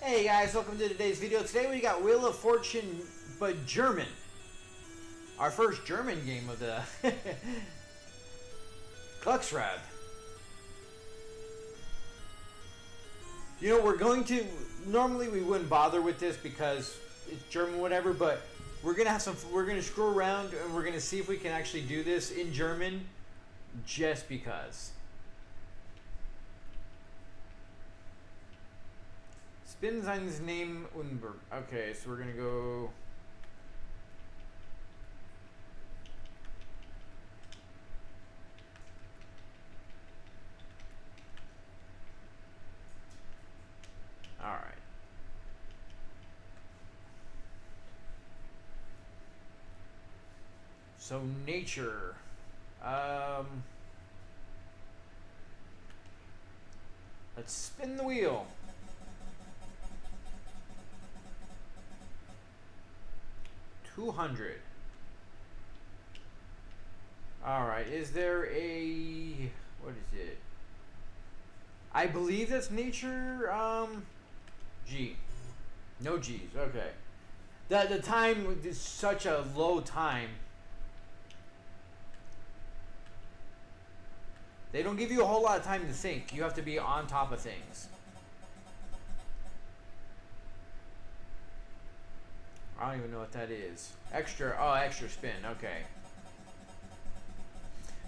Hey guys, welcome to today's video. Today we got Wheel of Fortune, but German. Our first German game of the Gluecksrad. You know, we're going to, normally we wouldn't bother with this because it's German, whatever, but we're going to have some, we're going to screw around and we're going to see if we can actually do this in German just because. Spin seines Name Unberg. Okay, so we're gonna go. All right. So nature. Let's spin the wheel. 200. All right, is there a, what is it? I believe that's nature, G. No G's, okay. The time is such a low time. They don't give you a whole lot of time to think. You have to be on top of things. I don't even know what that is. Extra, oh, extra spin, okay.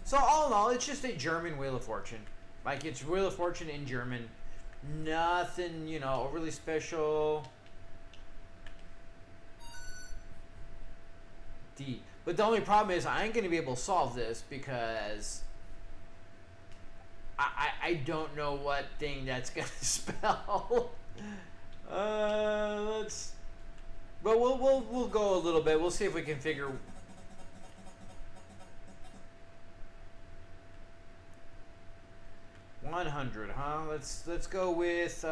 So all in all, it's just a German Wheel of Fortune. Like, it's Wheel of Fortune in German. Nothing, you know, overly special. D. But the only problem is I ain't going to be able to solve this because I don't know what thing that's going to spell. Let's... But we'll go a little bit. We'll see if we can figure. 100, huh? Let's go with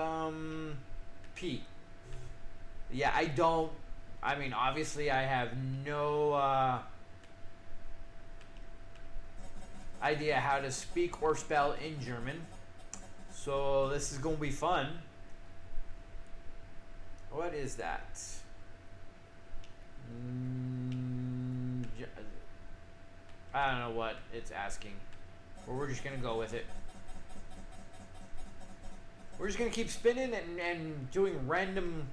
P. Yeah, I don't. I mean, obviously, I have no idea how to speak or spell in German. So this is gonna be fun. What is that? I don't know what it's asking, but we're just gonna go with it. We're just gonna keep spinning and doing random.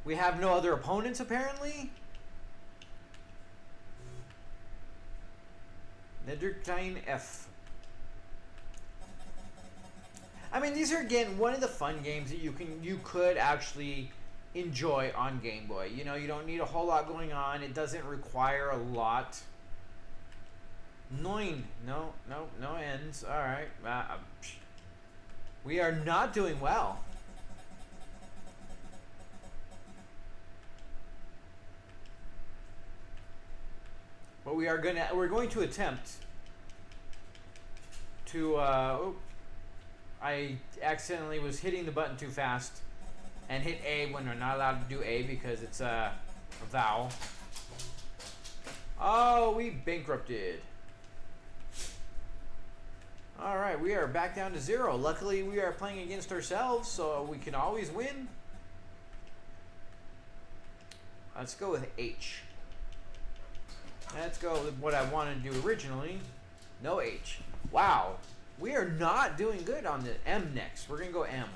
We have no other opponents apparently. Netherklein F. I mean, these are again one of the fun games that you could actually enjoy on Game Boy. You know, you don't need a whole lot going on. It doesn't require a lot. 9. No ends. All right. We are not doing well. But we're going to attempt to I accidentally was hitting the button too fast and hit A when we're not allowed to do A because it's a vowel. Oh, we bankrupted. Alright, we are back down to 0. Luckily, we are playing against ourselves, so we can always win. Let's go with H. Let's go with what I wanted to do originally. No H. Wow. We are not doing good on the M next. We're going to go M.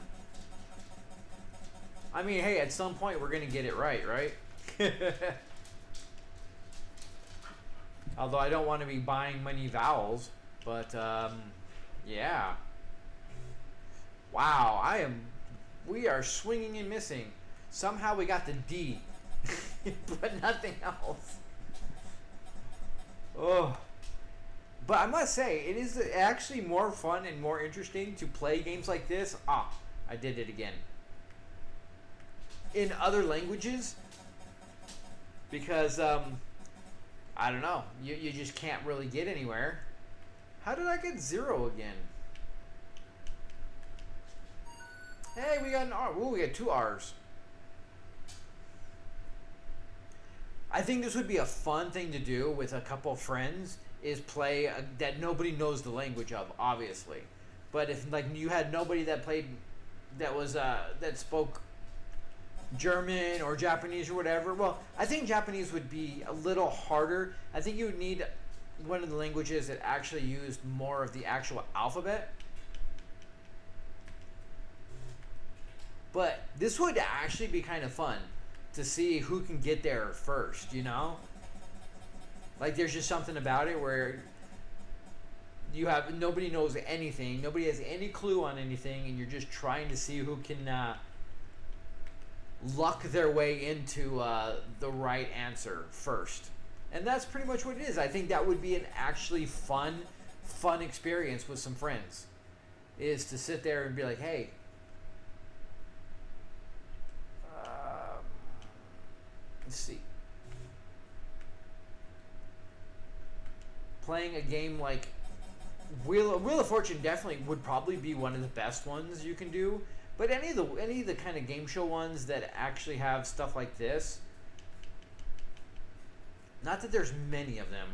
I mean, hey, at some point we're going to get it right, right? Although I don't want to be buying many vowels, but yeah. Wow, we are swinging and missing. Somehow we got the D, but nothing else. Oh. But I must say, it is actually more fun and more interesting to play games like this. Ah, I did it again. In other languages, because I don't know, you just can't really get anywhere. How did I get 0 again? Hey, we got an R. Ooh, we got 2 R's. I think this would be a fun thing to do with a couple of friends, is play that nobody knows the language of, obviously. But if like you had nobody that played that was that spoke German or Japanese or whatever. Well, I think Japanese would be a little harder. I think you would need one of the languages that actually used more of the actual alphabet. But this would actually be kind of fun to see who can get there first, you know? Like there's just something about it where you have nobody knows anything, nobody has any clue on anything, and you're just trying to see who can luck their way into the right answer first. And that's pretty much what it is. I think that would be an actually fun experience with some friends, is to sit there and be like, hey, let's see. Playing a game like Wheel of Fortune definitely would probably be one of the best ones you can do. But any of the kind of game show ones that actually have stuff like this, not that there's many of them.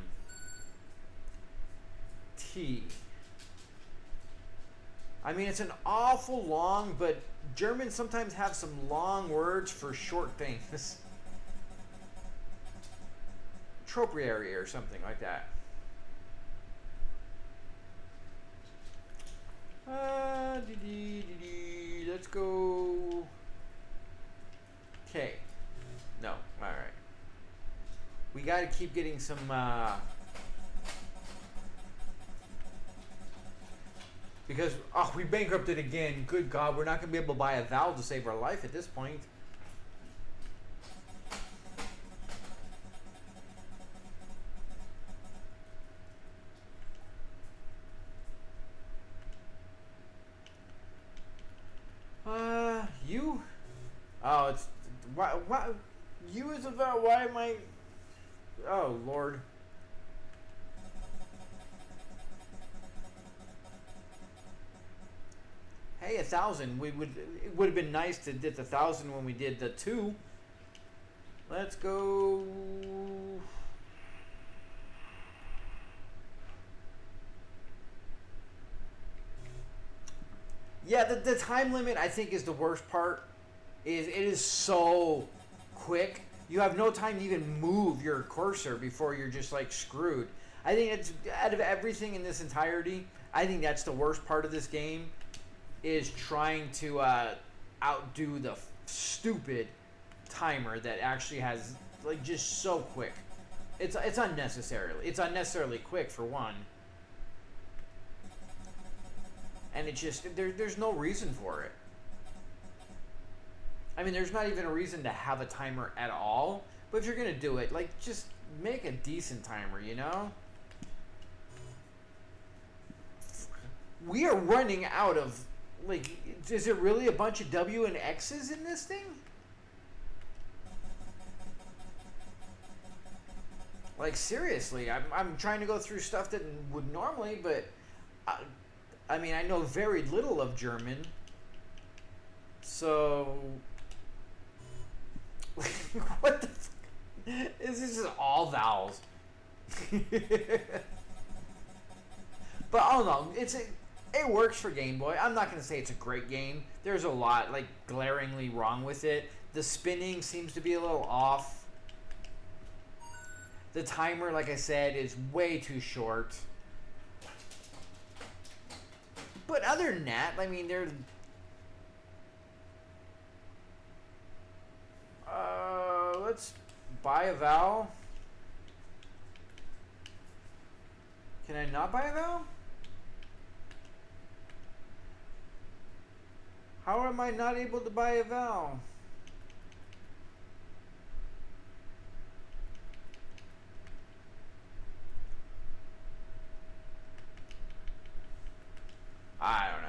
T. I mean, it's an awful long, but Germans sometimes have some long words for short things. Tropiary or something like that. Let's go. Okay. No. All right. We got to keep getting some. Because we bankrupted again. Good God, we're not gonna be able to buy a valve to save our life at this point. You? Oh, it's why you is about why am I? Oh Lord. Hey, 1,000. It would have been nice to did the 1,000 when we did the 2. Let's go. Yeah, the time limit I think is the worst part. It is so quick. You have no time to even move your cursor before you're just like screwed. I think it's out of everything in this entirety, I think that's the worst part of this game, is trying to outdo the stupid timer that actually has like just so quick. It's unnecessarily quick for one. And it just, there's no reason for it. I mean, there's not even a reason to have a timer at all. But if you're going to do it, like, just make a decent timer, you know? We are running out of, like, is it really a bunch of W and X's in this thing? Like, seriously, I'm trying to go through stuff that would normally, but... I mean, I know very little of German, so what the this is just all vowels. But I don't know, it works for Game Boy. I'm not gonna say it's a great game. There's a lot like glaringly wrong with it. The spinning seems to be a little off. The timer, like I said, is way too short. But other than that, I mean, they're... let's buy a vowel. Can I not buy a vowel? How am I not able to buy a vowel? I don't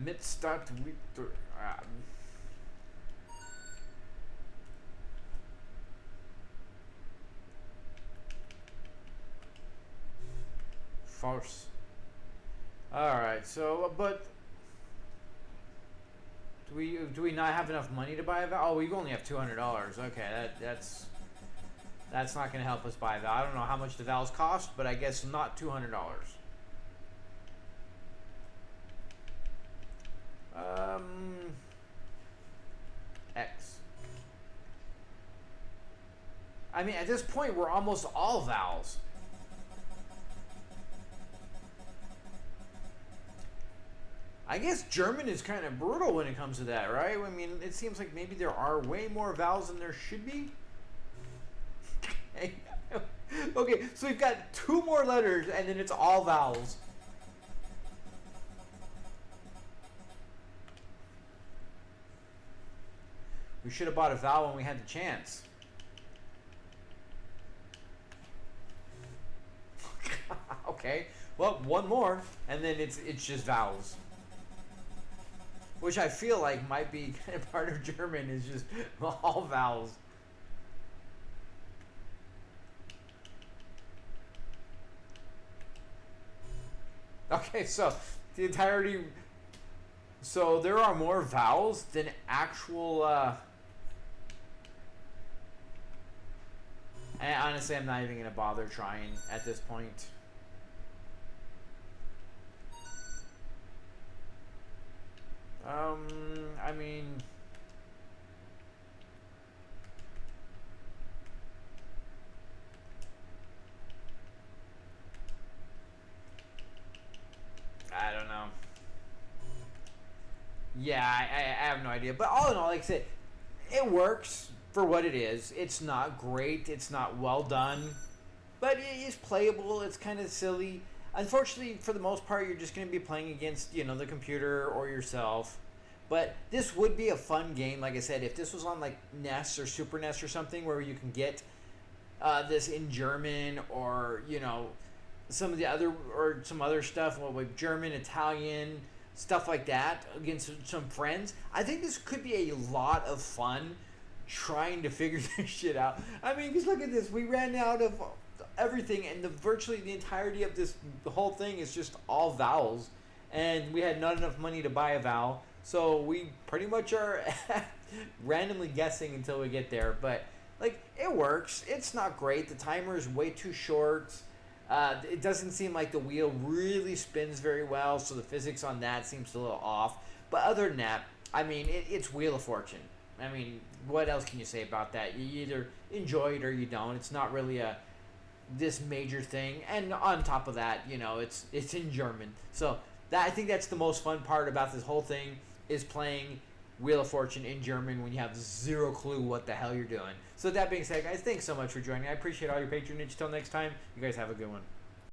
know. Mitstadt with Force. Alright, so but do we not have enough money to buy a vowel? Oh, we only have $200. Okay, that's not going to help us buy a vowel. I don't know how much the vowels cost, but I guess not $200. X. I mean, at this point, we're almost all vowels. I guess German is kind of brutal when it comes to that, right? I mean, it seems like maybe there are way more vowels than there should be. Okay, so we've got 2 more letters, and then it's all vowels. We should have bought a vowel when we had the chance. Okay, well, 1 more, and then it's just vowels. Which I feel like might be kind of part of German, is just all vowels. Okay, so the entirety. So there are more vowels than actual. And honestly, I'm not even gonna bother trying at this point. I mean. I don't know. Yeah, I have no idea. But all in all, like I said, it works for what it is. It's not great. It's not well done. But it is playable. It's kind of silly. Unfortunately, for the most part, you're just going to be playing against, the computer or yourself. But this would be a fun game, like I said, if this was on like NES or Super NES or something where you can get this in German, or some of the other, or some other stuff, like German, Italian, stuff like that, against some friends. I think this could be a lot of fun trying to figure this shit out. I mean, because look at this, we ran out of everything, and virtually the entirety of the whole thing is just all vowels, and we had not enough money to buy a vowel, so we pretty much are randomly guessing until we get there. But like, it works. It's not great. The timer is way too short. It doesn't seem like the wheel really spins very well, so the physics on that seems a little off. But other than that, I mean, it's Wheel of Fortune. I mean, what else can you say about that? You either enjoy it or you don't. It's not really this major thing. And on top of that, it's in German. So I think that's the most fun part about this whole thing, is playing Wheel of Fortune in German when you have zero clue what the hell you're doing. So that being said, guys, thanks so much for joining. I appreciate all your patronage. Till next time, you guys have a good one.